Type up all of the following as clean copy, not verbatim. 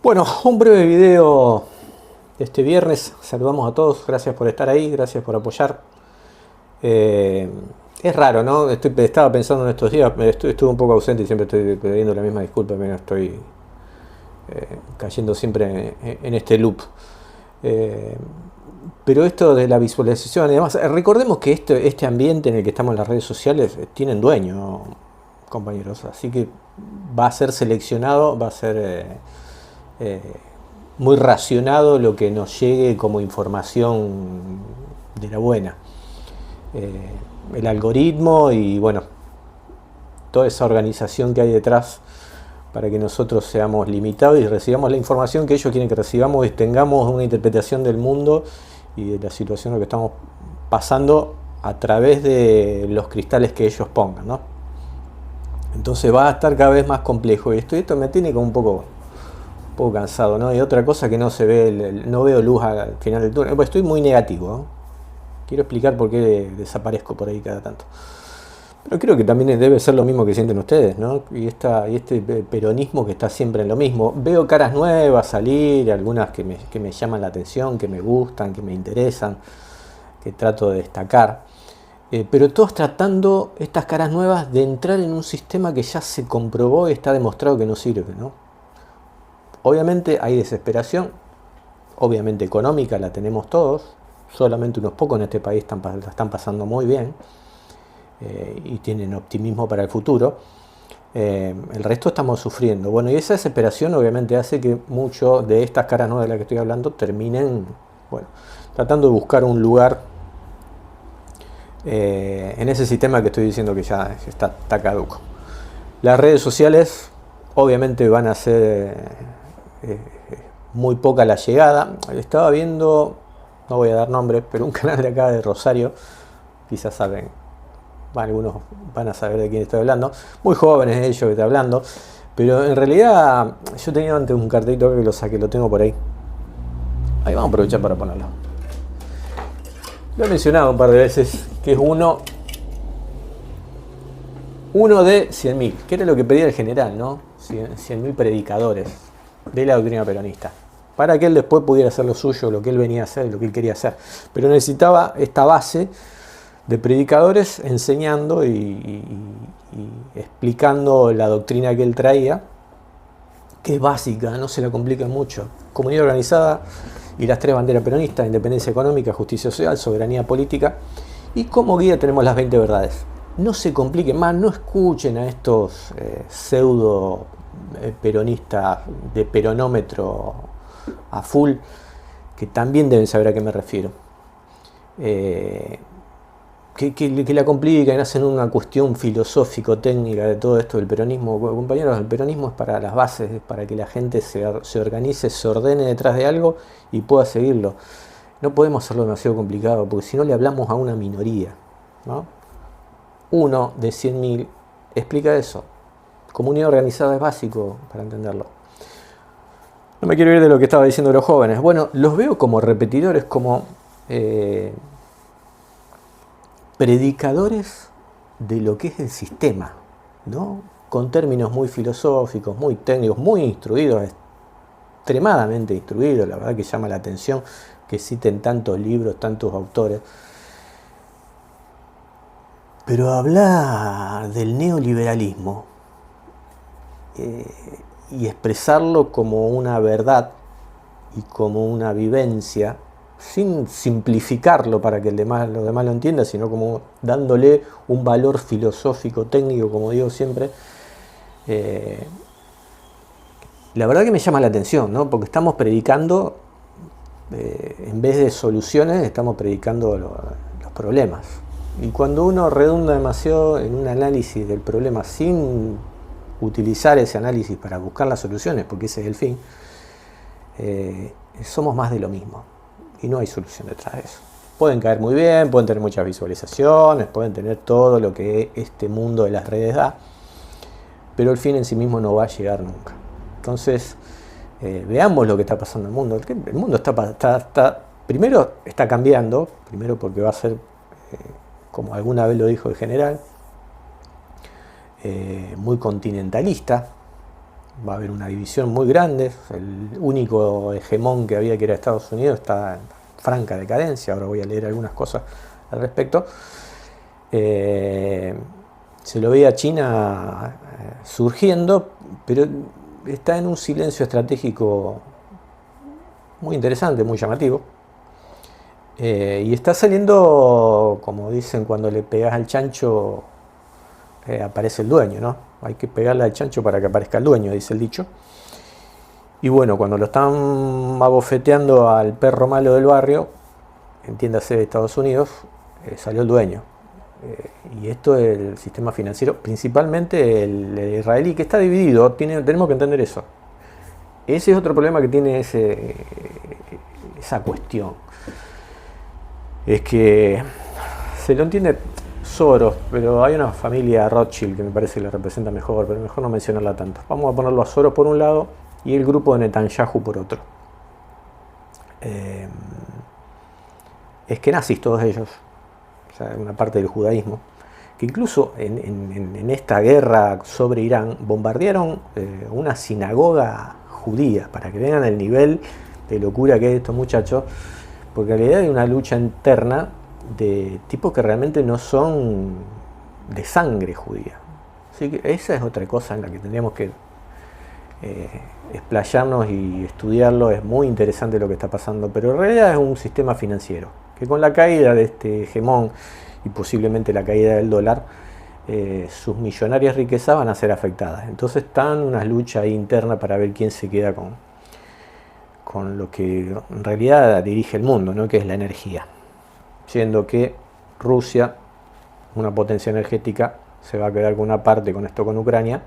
Bueno, un breve video de este viernes. Saludamos a todos, gracias por estar ahí, gracias por apoyar. Eh, es raro, ¿no? Estaba pensando en estos días, estuve un poco ausente y siempre estoy pidiendo la misma disculpa, pero estoy cayendo siempre en este loop. Eh, pero esto de la visualización, además, recordemos que este ambiente en el que estamos en las redes sociales tienen dueño, compañeros, así que va a ser seleccionado, va a ser eh, muy racionado lo que nos llegue como información de la buena. El algoritmo y bueno, toda esa organización que hay detrás para que nosotros seamos limitados y recibamos la información que ellos quieren que recibamos y tengamos una interpretación del mundo y de la situación en la que estamos pasando a través de los cristales que ellos pongan, ¿no? Entonces va a estar cada vez más complejo y esto me tiene como un poco cansado, ¿no? Y otra cosa que no se ve, no veo luz al final del túnel. Pues estoy muy negativo, ¿no? Quiero explicar por qué desaparezco por ahí cada tanto. Pero creo que también debe ser lo mismo que sienten ustedes, ¿no? Y este peronismo que está siempre en lo mismo. Veo caras nuevas salir, algunas que me llaman la atención, que me gustan, que me interesan, que trato de destacar. Pero todos tratando, estas caras nuevas, de entrar en un sistema que ya se comprobó y está demostrado que no sirve, ¿no? Obviamente hay desesperación, obviamente económica la tenemos todos, solamente unos pocos en este país la están pasando muy bien y tienen optimismo para el futuro. El resto estamos sufriendo. Bueno, y esa desesperación obviamente hace que muchos de estas caras nuevas de las que estoy hablando terminen, bueno, tratando de buscar un lugar en ese sistema que estoy diciendo que ya está caduco. Las redes sociales obviamente van a ser muy poca la llegada. Estaba viendo, no voy a dar nombres, pero un canal de acá de Rosario, quizás saben, algunos van a saber de quién estoy hablando, muy jóvenes ellos que estoy hablando, pero en realidad yo tenía antes un cartelito que lo saqué, lo tengo por ahí. Ahí vamos a aprovechar para ponerlo. Lo he mencionado un par de veces, que es uno de 100.000, que era lo que pedía el general, ¿no? 100.000 predicadores de la doctrina peronista, para que él después pudiera hacer lo suyo, lo que él venía a hacer, lo que él quería hacer. Pero necesitaba esta base de predicadores enseñando y explicando la doctrina que él traía, que es básica, no se la complica mucho. Comunidad organizada y las 3 banderas peronistas: independencia económica, justicia social, soberanía política. Y como guía tenemos las 20 verdades. No se compliquen más, no escuchen a estos pseudo peronistas de peronómetro a full, que también deben saber a qué me refiero. Que la complican, hacen una cuestión filosófico-técnica de todo esto del peronismo. Compañeros, el peronismo es para las bases, es para que la gente se organice, se ordene detrás de algo y pueda seguirlo. No podemos hacerlo demasiado complicado, porque si no le hablamos a una minoría, ¿no? Uno de 100.000 explica eso. Comunidad organizada es básico para entenderlo. No me quiero ir de lo que estaba diciendo de los jóvenes. Bueno, los veo como repetidores, como predicadores de lo que es el sistema, ¿no? Con términos muy filosóficos, muy técnicos, muy instruidos, extremadamente instruidos. La verdad que llama la atención que citen tantos libros, tantos autores. Pero hablar del neoliberalismo y expresarlo como una verdad y como una vivencia, sin simplificarlo para que los demás lo entiendan, sino como dándole un valor filosófico, técnico, como digo siempre, la verdad que me llama la atención, ¿no? Porque estamos predicando, en vez de soluciones, estamos predicando los problemas. Y cuando uno redunda demasiado en un análisis del problema sin utilizar ese análisis para buscar las soluciones, porque ese es el fin, somos más de lo mismo. Y no hay solución detrás de eso. Pueden caer muy bien, pueden tener muchas visualizaciones, pueden tener todo lo que este mundo de las redes da, pero el fin en sí mismo no va a llegar nunca. Entonces, veamos lo que está pasando en el mundo. El mundo primero está cambiando, primero porque va a ser, como alguna vez lo dijo el general, muy continentalista, va a haber una división muy grande. El único hegemón que había, que era Estados Unidos, está en franca decadencia. Ahora voy a leer algunas cosas al respecto. Se lo ve a China surgiendo, pero está en un silencio estratégico muy interesante, muy llamativo. Y está saliendo, como dicen, cuando le pegas al chancho, aparece el dueño, ¿no? Hay que pegarle al chancho para que aparezca el dueño, dice el dicho. Y bueno, cuando lo están abofeteando al perro malo del barrio, entiéndase de Estados Unidos, salió el dueño. Y esto es el sistema financiero, principalmente el israelí, que está dividido. Tenemos que entender eso. Ese es otro problema que tiene esa cuestión. Es que se lo entiende Soros, pero hay una familia Rothschild que me parece que le representa mejor, pero mejor no mencionarla tanto. Vamos a ponerlo a Soros por un lado y el grupo de Netanyahu por otro. Es que nazis todos ellos, o sea, una parte del judaísmo, que incluso en esta guerra sobre Irán bombardearon una sinagoga judía, para que vean el nivel de locura que hay de estos muchachos, porque en realidad hay una lucha interna de tipos que realmente no son de sangre judía. Así que esa es otra cosa en la que tendríamos que explayarnos y estudiarlo. Es muy interesante lo que está pasando, pero en realidad es un sistema financiero que con la caída de este hegemón y posiblemente la caída del dólar, sus millonarias riquezas van a ser afectadas. Entonces están unas luchas internas para ver quién se queda con lo que en realidad dirige el mundo, ¿no? Que es la energía. Siendo que Rusia, una potencia energética, se va a quedar con una parte con esto con Ucrania,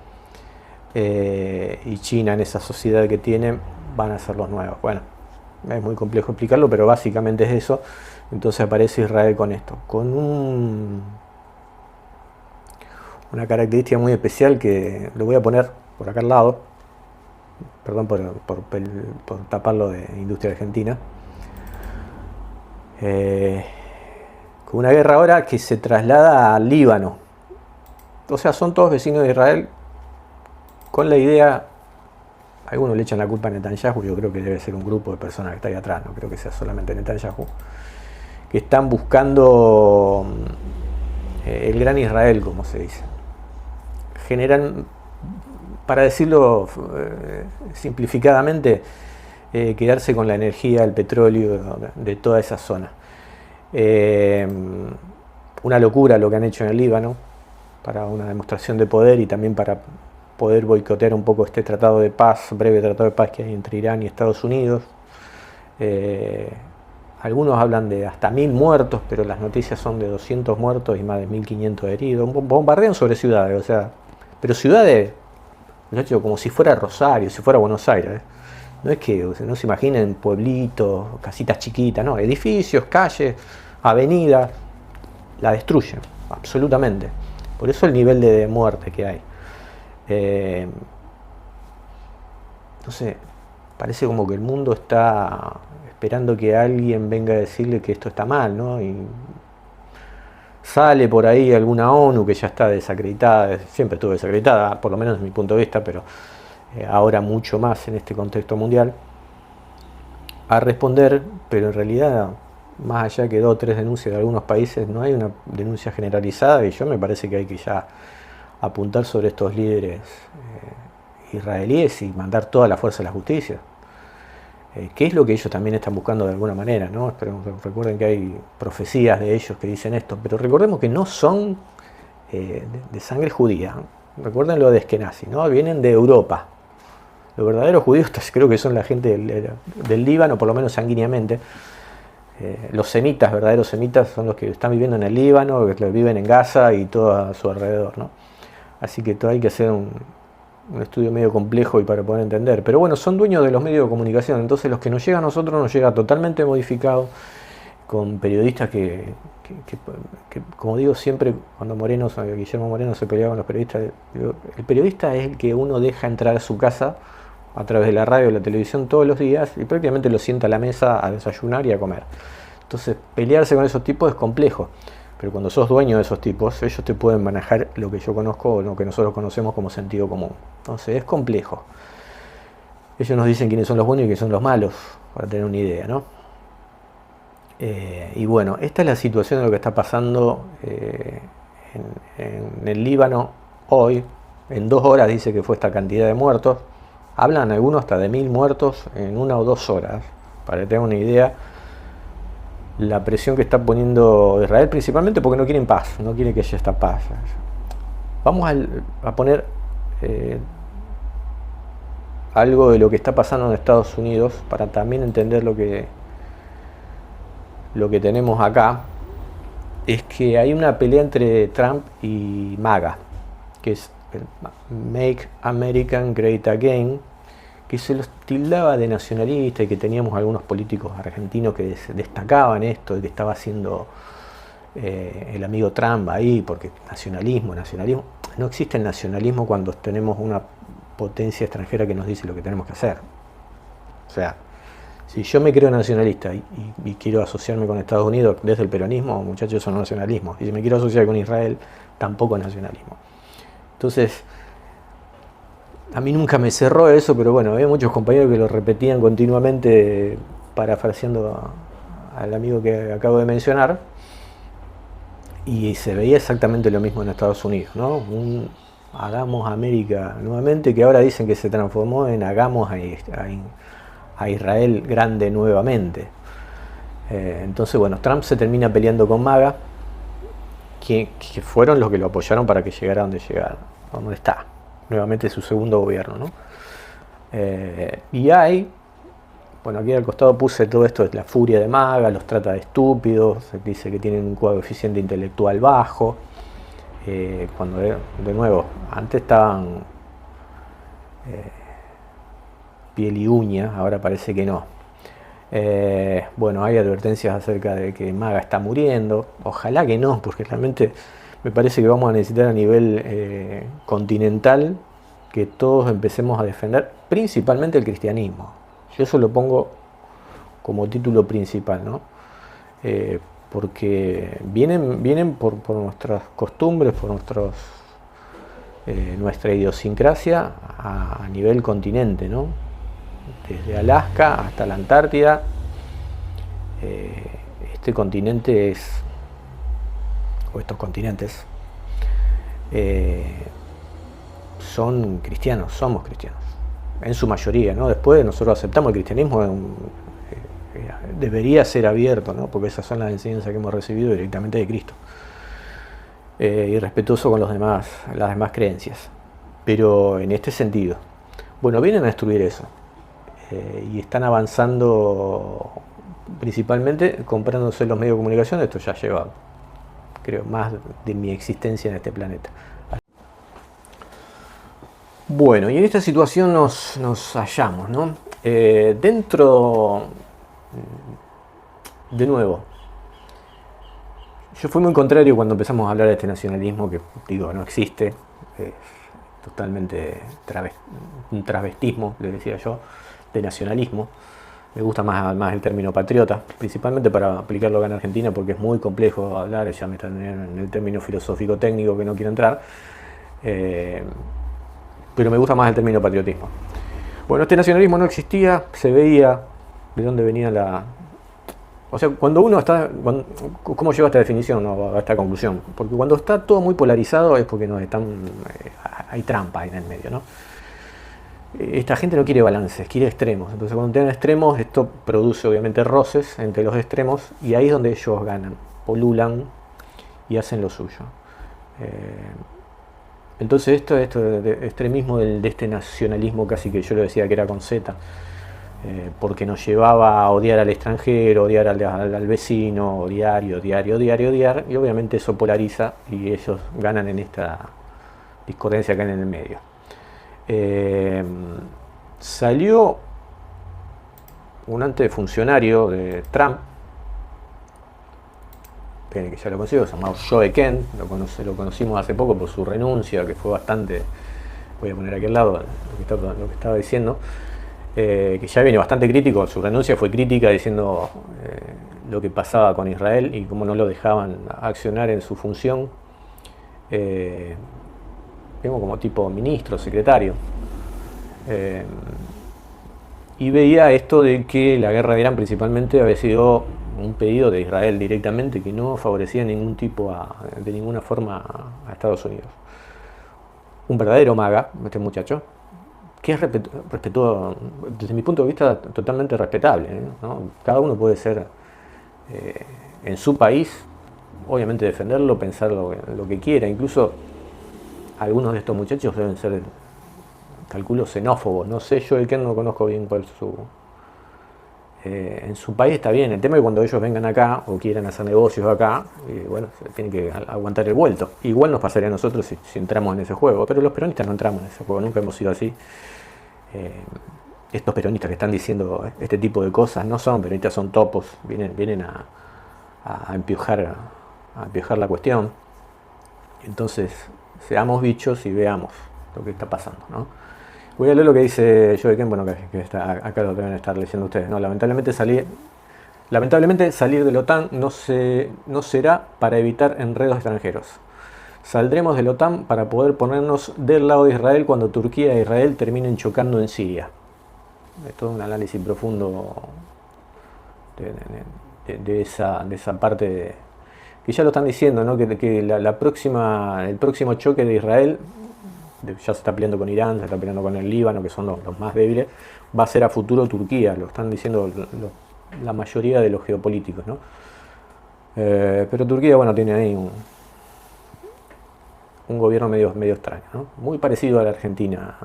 y China, en esa sociedad que tiene, van a ser los nuevos. Bueno, es muy complejo explicarlo, pero básicamente es eso. Entonces aparece Israel con esto, con una característica muy especial que lo voy a poner por acá al lado. Perdón por taparlo de industria argentina. Con una guerra ahora que se traslada al Líbano. O sea, son todos vecinos de Israel, con la idea, algunos le echan la culpa a Netanyahu, yo creo que debe ser un grupo de personas que está ahí atrás, no creo que sea solamente Netanyahu, que están buscando el gran Israel, como se dice. Generan, para decirlo simplificadamente, quedarse con la energía, el petróleo de toda esa zona. Una locura lo que han hecho en el Líbano, para una demostración de poder y también para poder boicotear un poco este tratado de paz, breve tratado de paz que hay entre Irán y Estados Unidos. Algunos hablan de hasta 1000 muertos, pero las noticias son de 200 muertos y más de 1500 heridos. Bombardean sobre ciudades, o sea, pero ciudades, como si fuera Rosario, si fuera Buenos Aires. No es que, o sea, no se imaginen pueblitos, casitas chiquitas, no, edificios, calles, avenidas, la destruyen, absolutamente. Por eso el nivel de muerte que hay. No sé, parece como que el mundo está esperando que alguien venga a decirle que esto está mal, ¿no? Y sale por ahí alguna ONU que ya está desacreditada, siempre estuvo desacreditada, por lo menos desde mi punto de vista, pero ahora mucho más en este contexto mundial, a responder, pero en realidad, más allá que 2 o 3 denuncias de algunos países, no hay una denuncia generalizada, y yo me parece que hay que ya apuntar sobre estos líderes israelíes y mandar toda la fuerza a la justicia, que es lo que ellos también están buscando de alguna manera, ¿no? Recuerden que hay profecías de ellos que dicen esto, pero recordemos que no son de sangre judía. Recuerden lo de Eskenazi, ¿no? Vienen de Europa. Los verdaderos judíos creo que son la gente del Líbano, por lo menos sanguíneamente. Los semitas, verdaderos semitas, son los que están viviendo en el Líbano, que viven en Gaza y todo a su alrededor, ¿no? Así que hay que hacer un estudio medio complejo y para poder entender. Pero bueno, son dueños de los medios de comunicación, entonces los que nos llega a nosotros nos llega totalmente modificado, con periodistas que como digo siempre, cuando Guillermo Moreno se peleaba con los periodistas, el periodista es el que uno deja entrar a su casa a través de la radio o la televisión todos los días y prácticamente lo sienta a la mesa a desayunar y a comer. Entonces pelearse con esos tipos es complejo. Pero cuando sos dueño de esos tipos, ellos te pueden manejar lo que yo conozco o lo que nosotros conocemos como sentido común. Entonces es complejo. Ellos nos dicen quiénes son los buenos y quiénes son los malos, para tener una idea, ¿no? Y bueno, esta es la situación de lo que está pasando en el Líbano hoy. En 2 horas dice que fue esta cantidad de muertos. Hablan algunos hasta de 1000 muertos en 1 o 2 horas. Para que tengan una idea, la presión que está poniendo Israel, principalmente porque no quieren paz, no quieren que haya esta paz. Vamos a poner algo de lo que está pasando en Estados Unidos para también entender lo que tenemos acá. Es que hay una pelea entre Trump y MAGA, que es el Make American Great Again, que se los tildaba de nacionalista y que teníamos algunos políticos argentinos que destacaban esto, y que estaba haciendo el amigo Trump ahí, porque nacionalismo. No existe el nacionalismo cuando tenemos una potencia extranjera que nos dice lo que tenemos que hacer. O sea, si yo me creo nacionalista y quiero asociarme con Estados Unidos desde el peronismo, muchachos, eso no es nacionalismo. Y si me quiero asociar con Israel, tampoco es nacionalismo. Entonces, a mí nunca me cerró eso, pero bueno, había muchos compañeros que lo repetían continuamente, parafraseando al amigo que acabo de mencionar, y se veía exactamente lo mismo en Estados Unidos, ¿no? Hagamos América nuevamente, que ahora dicen que se transformó en hagamos a Israel grande nuevamente. Entonces, bueno, Trump se termina peleando con MAGA, que fueron los que lo apoyaron para que llegara donde llegaron, donde está. Nuevamente su segundo gobierno, ¿no? Y bueno, aquí al costado puse todo esto de la furia de MAGA, los trata de estúpidos, dice que tienen un coeficiente intelectual bajo, cuando de nuevo, antes estaban piel y uña, ahora parece que no. Bueno, hay advertencias acerca de que MAGA está muriendo, ojalá que no, porque realmente me parece que vamos a necesitar a nivel continental que todos empecemos a defender principalmente el cristianismo. Yo eso lo pongo como título principal, ¿no? Porque vienen por nuestras costumbres, por nuestra idiosincrasia a nivel continente, ¿no? Desde Alaska hasta la Antártida, este continente o estos continentes son cristianos, somos cristianos, en su mayoría, ¿no? Después nosotros aceptamos el cristianismo, debería ser abierto, ¿no? Porque esas son las enseñanzas que hemos recibido directamente de Cristo, y respetuoso con las demás creencias, pero en este sentido, bueno, vienen a destruir eso, y están avanzando principalmente comprándose los medios de comunicación. Esto ya lleva, creo, más de mi existencia en este planeta. Bueno, y en esta situación nos hallamos, ¿no? Dentro, de nuevo, yo fui muy contrario cuando empezamos a hablar de este nacionalismo, que digo, no existe, es totalmente un travestismo, le decía yo, de nacionalismo. Me gusta más el término patriota, principalmente para aplicarlo acá en Argentina, porque es muy complejo hablar, ya me están en el término filosófico técnico que no quiero entrar, pero me gusta más el término patriotismo. Bueno, este nacionalismo no existía, se veía de dónde venía o sea, cuando uno está... ¿Cómo llego a esta definición, no, a esta conclusión? Porque cuando está todo muy polarizado es porque hay trampa en el medio, ¿no? Esta gente no quiere balances, quiere extremos. Entonces cuando tienen extremos, esto produce obviamente roces entre los extremos, y ahí es donde ellos ganan, polulan y hacen lo suyo. Entonces esto de extremismo de este nacionalismo, casi que yo lo decía que era con Z, porque nos llevaba a odiar al extranjero, odiar al vecino, odiar, y obviamente eso polariza y ellos ganan en esta discordancia acá en el medio. Salió un antefuncionario de Trump, que ya lo consigo, se llamaba Joe Kent, lo conocimos hace poco por su renuncia, que fue bastante, voy a poner aquí al lado lo que estaba diciendo, que ya viene bastante crítico. Su renuncia fue crítica, diciendo lo que pasaba con Israel y cómo no lo dejaban accionar en su función, vengo como tipo ministro, secretario, eh, y veía esto de que la guerra de Irán principalmente había sido un pedido de Israel directamente, que no favorecía de ninguna forma a Estados Unidos. Un verdadero maga, este muchacho, que es desde mi punto de vista, totalmente respetable, ¿no? Cada uno puede ser en su país, obviamente defenderlo, pensar lo que quiera. Incluso algunos de estos muchachos deben ser, calculo, xenófobos. No sé, yo el que no conozco bien cuál es su... en su país está bien. El tema es que cuando ellos vengan acá o quieran hacer negocios acá, bueno, se tienen que aguantar el vuelto. Igual nos pasaría a nosotros si entramos en ese juego, pero los peronistas no entramos en ese juego, nunca hemos sido así. Estos peronistas que están diciendo este tipo de cosas no son peronistas, son topos, vienen a empiojar la cuestión. Entonces, seamos bichos y veamos lo que está pasando, ¿no? Voy a leer lo que dice Joe Ken, bueno, que está, acá lo deben estar leyendo ustedes, ¿no? Lamentablemente salir de la OTAN no será para evitar enredos extranjeros. Saldremos de la OTAN para poder ponernos del lado de Israel cuando Turquía e Israel terminen chocando en Siria. Es todo un análisis profundo de esa parte que ya lo están diciendo, ¿no? Que el próximo choque de Israel, ya se está peleando con Irán, se está peleando con el Líbano, que son los más débiles, va a ser a futuro Turquía, lo están diciendo la mayoría de los geopolíticos, ¿no? Pero Turquía, bueno, tiene ahí un gobierno medio extraño, ¿no? Muy parecido a la Argentina,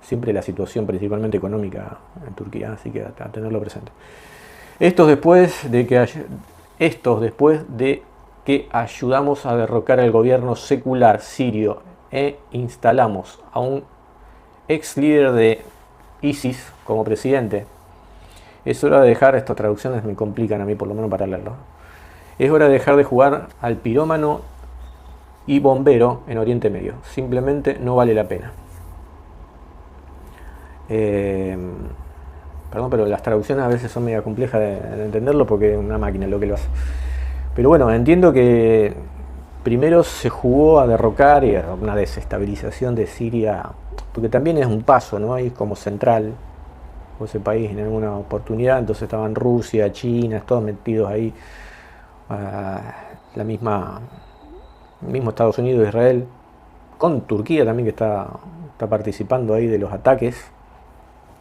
siempre la situación principalmente económica en Turquía, así que a tenerlo presente. Estos después de que ayudamos a derrocar al gobierno secular sirio e instalamos a un ex líder de ISIS como presidente. Es hora de dejar, estas traducciones me complican a mí por lo menos para leerlo. Es hora de dejar de jugar al pirómano y bombero en Oriente Medio. Simplemente no vale la pena. Perdón, pero las traducciones a veces son medio complejas de entenderlo porque es una máquina lo que lo hace. Pero bueno, entiendo que primero se jugó a derrocar y a una desestabilización de Siria, porque también es un paso, ¿no? Ahí como central, o ese país en alguna oportunidad, entonces estaban Rusia, China, todos metidos ahí, mismo Estados Unidos, Israel, con Turquía también que está participando ahí de los ataques,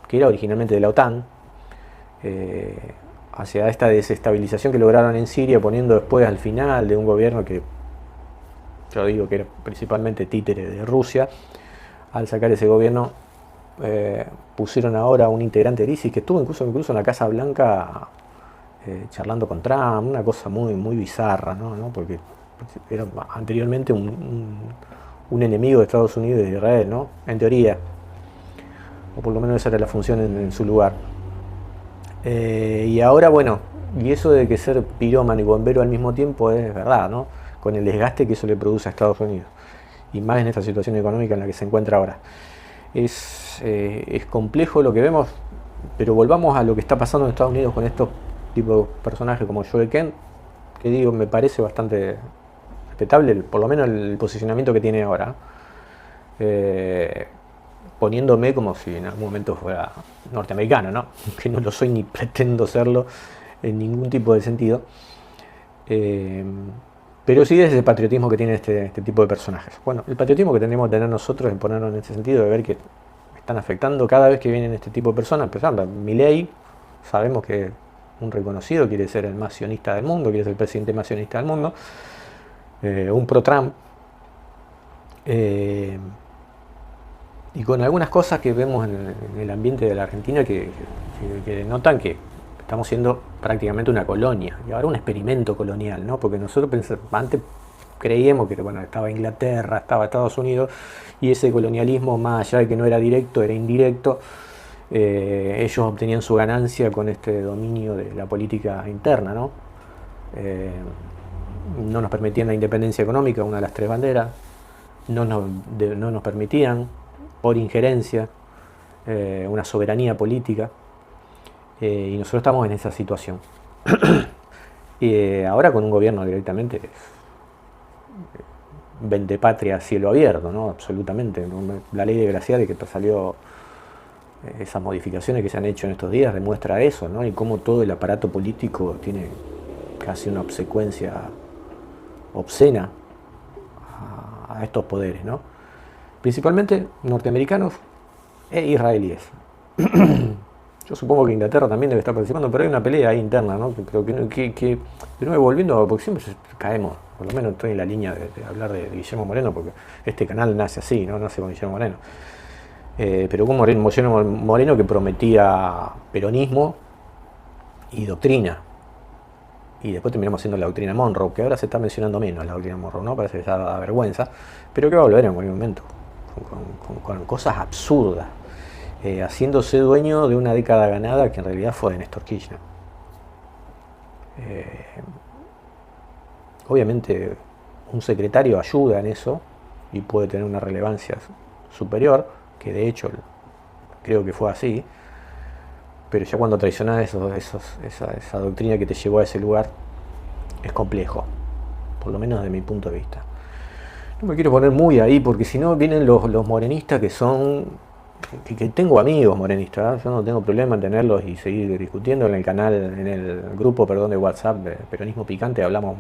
que era originalmente de la OTAN, hacia esta desestabilización que lograron en Siria, poniendo después al final de un gobierno que yo digo que era principalmente títere de Rusia. Al sacar ese gobierno pusieron ahora a un integrante de ISIS que estuvo incluso en la Casa Blanca charlando con Trump, una cosa muy bizarra, ¿no? Porque era anteriormente un enemigo de Estados Unidos y de Israel, ¿no? En teoría, o por lo menos esa era la función en su lugar. Y ahora, bueno, y eso de que ser pirómano y bombero al mismo tiempo es verdad, ¿no? Con el desgaste que eso le produce a Estados Unidos, y más en esta situación económica en la que se encuentra ahora. Es complejo lo que vemos, pero volvamos a lo que está pasando en Estados Unidos con estos tipos de personajes como Joe Kent, que digo, me parece bastante respetable, por lo menos el posicionamiento que tiene ahora, poniéndome como si en algún momento fuera norteamericano, ¿no? Que no lo soy ni pretendo serlo en ningún tipo de sentido. Pero sí es el patriotismo que tiene este tipo de personajes. Bueno, el patriotismo que tenemos que tener nosotros en ponernos en ese sentido, de ver que están afectando cada vez que vienen este tipo de personas. Empezando, Milei, sabemos que un reconocido, quiere ser el más sionista del mundo, quiere ser el presidente más sionista del mundo, un pro-Trump, y con algunas cosas que vemos en el ambiente de la Argentina que notan que estamos siendo prácticamente una colonia, y ahora un experimento colonial, ¿no? Porque nosotros antes creíamos que, bueno, estaba Inglaterra, estaba Estados Unidos, y ese colonialismo, más allá de que no era directo, era indirecto. Ellos obtenían su ganancia con este dominio de la política interna, ¿no? No nos permitían la independencia económica, una de las tres banderas, no nos permitían, por injerencia, una soberanía política. Y nosotros estamos en esa situación. Y ahora con un gobierno directamente vende patria a cielo abierto, ¿no? Absolutamente. La ley de Graciari que salió, esas modificaciones que se han hecho en estos días demuestra eso, ¿no? Y cómo todo el aparato político tiene casi una obsecuencia obscena a estos poderes, ¿no? Principalmente norteamericanos e israelíes. Yo supongo que Inglaterra también debe estar participando, pero hay una pelea ahí interna, ¿no? Pero que de nuevo volviendo, porque siempre caemos, por lo menos estoy en la línea de hablar de Guillermo Moreno, porque este canal nace así, ¿no? Nace con Guillermo Moreno. Pero con Guillermo Moreno que prometía peronismo y doctrina. Y después terminamos haciendo la doctrina Monroe, que ahora se está mencionando menos la doctrina Monroe, ¿no? Parece que ya da vergüenza, pero que va a volver en cualquier momento, con cosas absurdas. Haciéndose dueño de una década ganada que en realidad fue de Néstor Kirchner. Obviamente un secretario ayuda en eso y puede tener una relevancia superior, que de hecho creo que fue así, pero ya cuando traicionás esa doctrina que te llevó a ese lugar es complejo, por lo menos desde mi punto de vista. No me quiero poner muy ahí porque si no vienen los morenistas que son... Que tengo amigos morenistas, yo no tengo problema en tenerlos y seguir discutiendo en el canal, en el grupo, de WhatsApp de Peronismo Picante, hablamos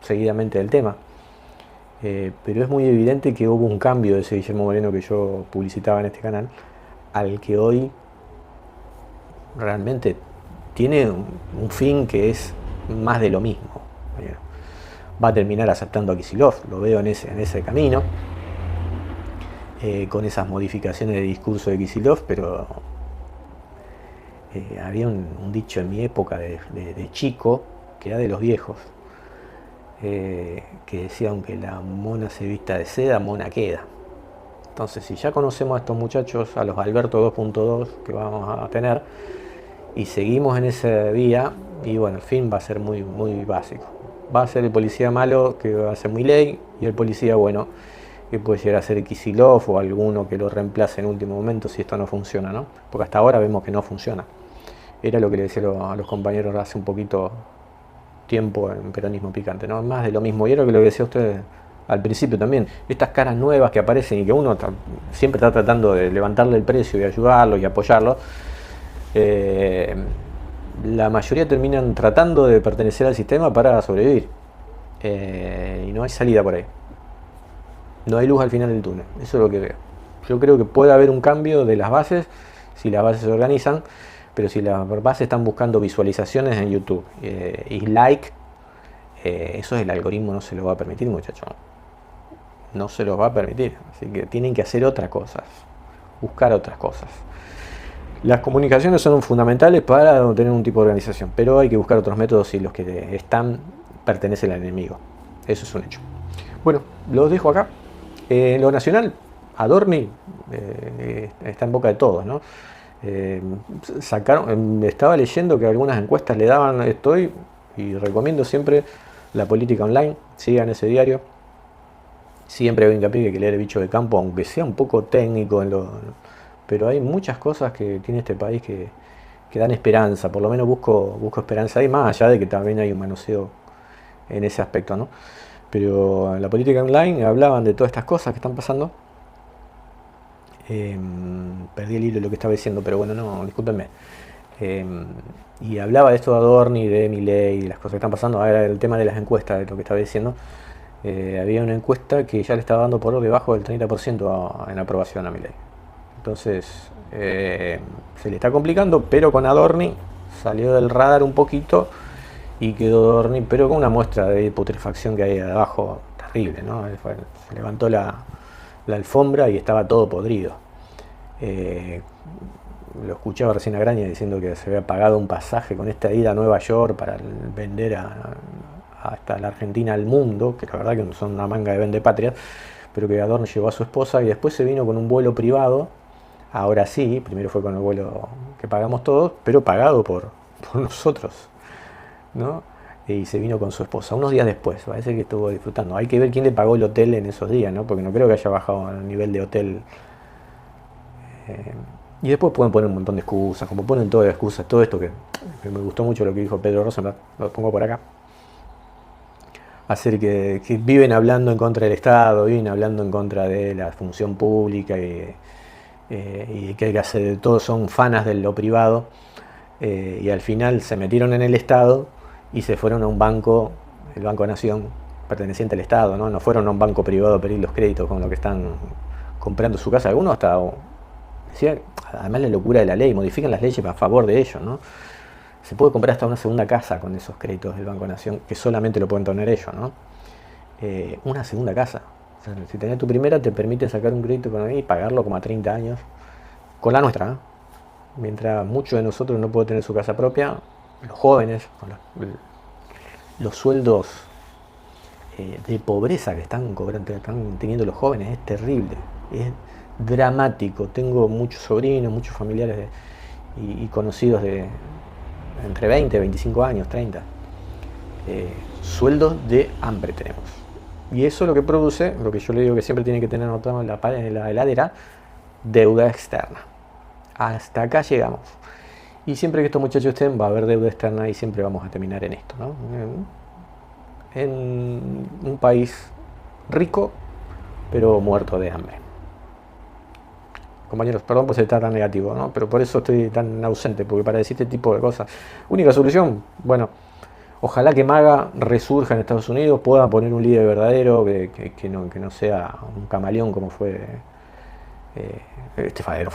seguidamente del tema. Pero es muy evidente que hubo un cambio de ese Guillermo Moreno que yo publicitaba en este canal, al que hoy realmente tiene un fin que es más de lo mismo. Va a terminar aceptando a Kicillof, lo veo en ese camino. Con esas modificaciones de discurso de Kicillof, pero había un dicho en mi época de chico, que era de los viejos, que decía: aunque la mona se vista de seda, mona queda. Entonces, si ya conocemos a estos muchachos, a los Alberto 2.2 que vamos a tener, y seguimos en ese día, y bueno, el fin va a ser muy, muy básico. Va a ser el policía malo, que va a ser Milei, y el policía bueno, que puede llegar a ser Kicillof o alguno que lo reemplace en último momento si esto no funciona, ¿no? Porque hasta ahora vemos que no funciona. Era lo que le decía a los compañeros hace un poquito tiempo en Peronismo Picante, ¿no? Más de lo mismo. Y era lo que le decía a ustedes al principio también. Estas caras nuevas que aparecen y que uno siempre está tratando de levantarle el precio y ayudarlos y apoyarlos, la mayoría terminan tratando de pertenecer al sistema para sobrevivir. Y no hay salida por ahí. No hay luz al final del túnel, eso es lo que veo. Yo creo que puede haber un cambio de las bases, si las bases se organizan, pero si las bases están buscando visualizaciones en YouTube y like, eso el algoritmo no se lo va a permitir, muchachos. No se los va a permitir, así que tienen que hacer otras cosas, buscar otras cosas. Las comunicaciones son fundamentales para tener un tipo de organización, pero hay que buscar otros métodos si los que están pertenecen al enemigo. Eso es un hecho. Bueno, los dejo acá. Lo nacional, Adorni, está en boca de todos, ¿no? Estaba leyendo que algunas encuestas le daban, y recomiendo siempre La Política Online, sigan ese diario. Siempre hago hincapié que hay que leer El Bicho de Campo, aunque sea un poco técnico, pero hay muchas cosas que tiene este país que dan esperanza, por lo menos busco esperanza ahí, más allá de que también hay un manoseo en ese aspecto, ¿no? Pero en La Política Online hablaban de todas estas cosas que están pasando. Perdí el hilo de lo que estaba diciendo, pero bueno, no, discúlpenme. Y hablaba de esto de Adorni, de Milei, y las cosas que están pasando. Ahora el tema de las encuestas, de lo que estaba diciendo. Había una encuesta que ya le estaba dando por debajo del 30% en aprobación a Milei. Entonces, se le está complicando, pero con Adorni salió del radar un poquito y quedó Adorni, pero con una muestra de putrefacción que hay abajo terrible, ¿no? Se levantó la alfombra y estaba todo podrido. Lo escuchaba recién a Graña diciendo que se había pagado un pasaje con esta ida a Nueva York para vender hasta la Argentina al mundo, que la verdad que son una manga de vendepatrias, pero que Adorni llevó a su esposa y después se vino con un vuelo privado. Ahora sí, primero fue con el vuelo que pagamos todos, pero pagado por nosotros, ¿no? Y se vino con su esposa unos días después, parece que estuvo disfrutando. Hay que ver quién le pagó el hotel en esos días, ¿no? Porque no creo que haya bajado al nivel de hotel Y después pueden poner un montón de excusas, como ponen todas las excusas, todo esto que me gustó mucho lo que dijo Pedro Rosenblatt, lo pongo por acá. Hacer que viven hablando en contra del Estado, viven hablando en contra de la función pública y que hay que hacer, todos son fanas de lo privado, y al final se metieron en el Estado y se fueron a un banco, el Banco Nación, perteneciente al Estado, ¿no? No fueron a un banco privado a pedir los créditos con lo que están comprando su casa. Algunos hasta decía, además la locura de la ley, modifican las leyes a favor de ellos, ¿no? Se puede comprar hasta una segunda casa con esos créditos del Banco Nación, que solamente lo pueden tener ellos, ¿no? Una segunda casa. O sea, si tenés tu primera, te permite sacar un crédito con ahí y pagarlo como a 30 años, con la nuestra, ¿eh? Mientras muchos de nosotros no pueden tener su casa propia, los jóvenes, con los sueldos de pobreza que están cobrando, están teniendo los jóvenes, es terrible, es dramático. Tengo muchos sobrinos, muchos familiares y conocidos de entre 20, 25 años, 30. Sueldos de hambre tenemos. Y eso lo que produce, lo que yo le digo que siempre tiene que tener anotado en la heladera, deuda externa. Hasta acá llegamos. Y siempre que estos muchachos estén, va a haber deuda externa y siempre vamos a terminar en esto, ¿no? En un país rico, pero muerto de hambre. Compañeros, perdón por ser tan negativo, ¿no? Pero por eso estoy tan ausente, porque para decir este tipo de cosas, única solución, bueno, ojalá que MAGA resurja en Estados Unidos, pueda poner un líder verdadero, que no sea un camaleón como fue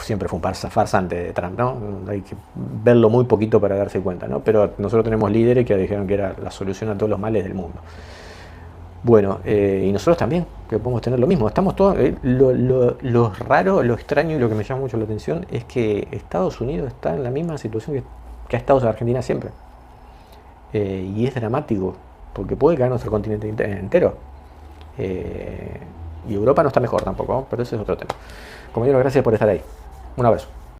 siempre fue un farsante de Trump, ¿no? Hay que verlo muy poquito para darse cuenta, ¿no? Pero nosotros tenemos líderes que dijeron que era la solución a todos los males del mundo. Bueno, y nosotros también, que podemos tener lo mismo. Estamos todos. Lo raro, lo extraño y lo que me llama mucho la atención es que Estados Unidos está en la misma situación que ha estado Argentina siempre. Y es dramático, porque puede caer nuestro continente entero. Y Europa no está mejor tampoco, pero ese es otro tema. Compañeros, gracias por estar ahí. Un abrazo.